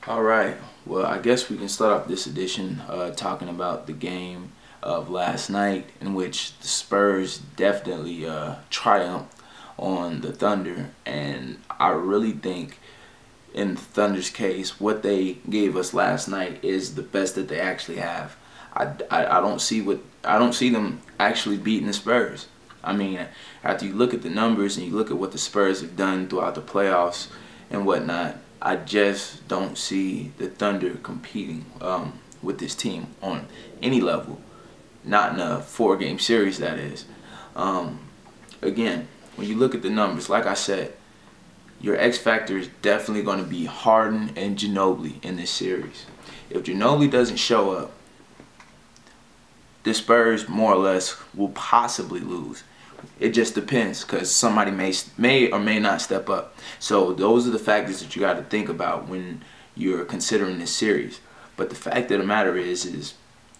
All right. Well, I guess we can start off this edition talking about the game of last night, in which the Spurs definitely triumphed on the Thunder, and I really think in the Thunder's case, what they gave us last night is the best that they actually have. I don't see them actually beating the Spurs. I mean, after you look at the numbers and you look at what the Spurs have done throughout the playoffs and whatnot, I just don't see the Thunder competing with this team on any level. Not in a 4-game series, that is. Again, when you look at the numbers, like I said, your X factor is definitely going to be Harden and Ginobili in this series. If Ginobili doesn't show up, the Spurs more or less will possibly lose. It just depends, because somebody may or may not step up. So those are the factors that you got to think about when you're considering this series. But the fact of the matter is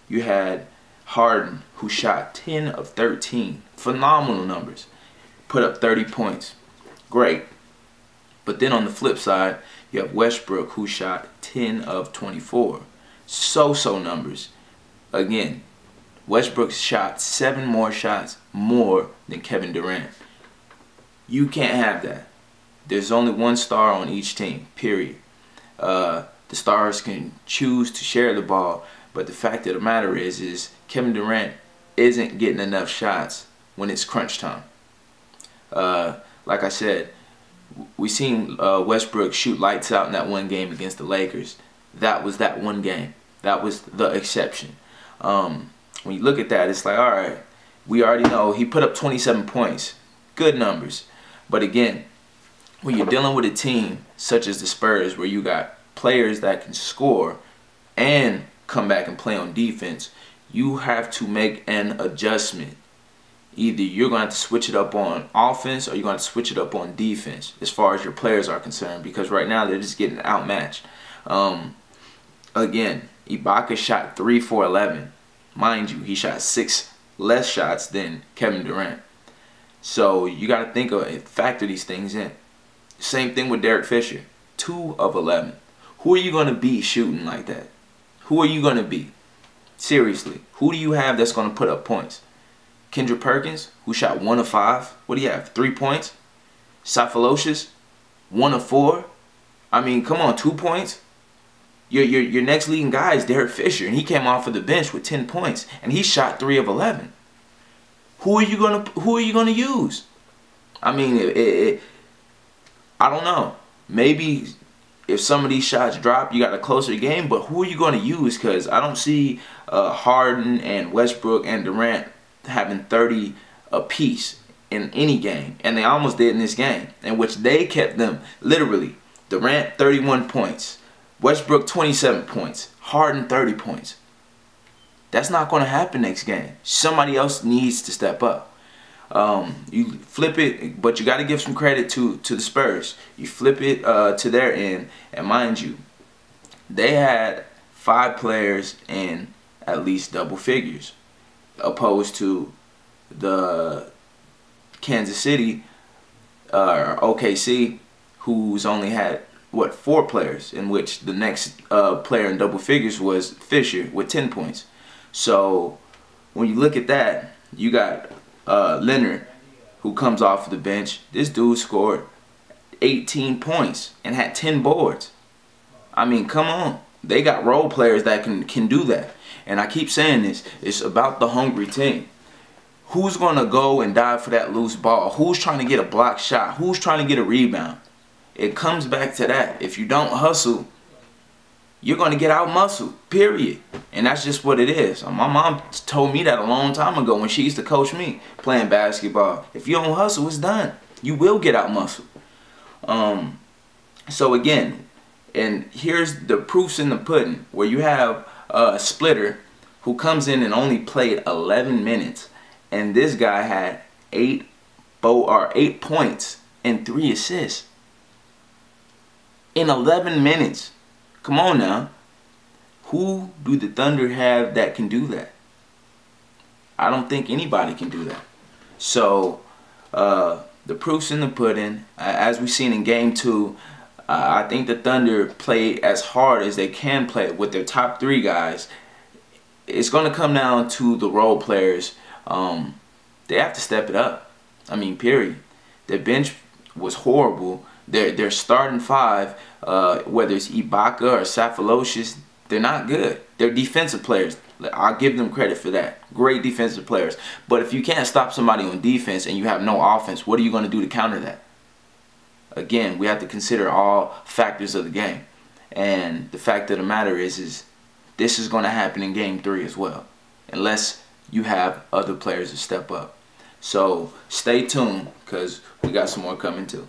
you had Harden, who shot 10 of 13, phenomenal numbers, put up 30 points, great. But then on the flip side, you have Westbrook, who shot 10 of 24, so numbers. Again, Westbrook shot 7 more shots more than Kevin Durant. You can't have that. There's only one star on each team, period. The stars can choose to share the ball, but the fact of the matter is Kevin Durant isn't getting enough shots when it's crunch time. Like I said, we seen Westbrook shoot lights out in that one game against the Lakers. That was that one game. That was the exception. When you look at that, it's like, all right, we already know he put up 27 points. Good numbers. But again, when you're dealing with a team such as the Spurs, where you got players that can score and come back and play on defense, you have to make an adjustment. Either you're going to have to switch it up on offense or you're going to switch it up on defense as far as your players are concerned, because right now they're just getting outmatched. Again, Ibaka shot 3 for 11. Mind you, he shot 6 less shots than Kevin Durant. So you got to think of it, factor these things in. Same thing with Derek Fisher, 2 of 11. Who are you going to beat shooting like that? Who are you going to beat? Seriously, who do you have that's going to put up points? Kendrick Perkins, who shot 1 of 5. What do you have? 3 points. Safalocious, 1 of 4. I mean, come on, 2 points. Your next leading guy is Derek Fisher, and he came off of the bench with 10 points, and he shot 3 of 11. Who are you gonna use? I mean, I don't know. Maybe if some of these shots drop, you got a closer game. But who are you gonna use? Because I don't see Harden and Westbrook and Durant having 30 apiece in any game, and they almost did in this game, in which they kept them literally. Durant 31 points. Westbrook 27 points, Harden 30 points. That's not going to happen next game. Somebody else needs to step up. You flip it, but you got to give some credit to the Spurs. You flip it to their end, and mind you, they had 5 players in at least double figures, opposed to the Kansas City or OKC, who's only had 4 players, in which the next player in double figures was Fisher with 10 points. So when you look at that, you got Leonard, who comes off the bench. This dude scored 18 points and had 10 boards. I mean, come on. They got role players that can do that. And I keep saying this, it's about the hungry team. Who's going to go and dive for that loose ball? Who's trying to get a block shot? Who's trying to get a rebound? It comes back to that. If you don't hustle, you're going to get out-muscled, period. And that's just what it is. My mom told me that a long time ago when she used to coach me playing basketball. If you don't hustle, it's done. You will get out-muscled. So again, and here's the proofs in the pudding, where you have a splitter who comes in and only played 11 minutes. And this guy had 8 points and 3 assists. In 11 minutes. Come on now. Who do the Thunder have that can do that? I don't think anybody can do that. So, the proof's in the pudding. As we've seen in Game 2, I think the Thunder play as hard as they can play with their top 3 guys. It's going to come down to the role players. They have to step it up. I mean, period. Their bench was horrible. Their starting 5, whether it's Ibaka or Safalocious, they're not good. They're defensive players. I'll give them credit for that. Great defensive players. But if you can't stop somebody on defense and you have no offense, what are you going to do to counter that? Again, we have to consider all factors of the game. And the fact of the matter is this is going to happen in Game 3 as well, unless you have other players to step up. So stay tuned, because we got some more coming too.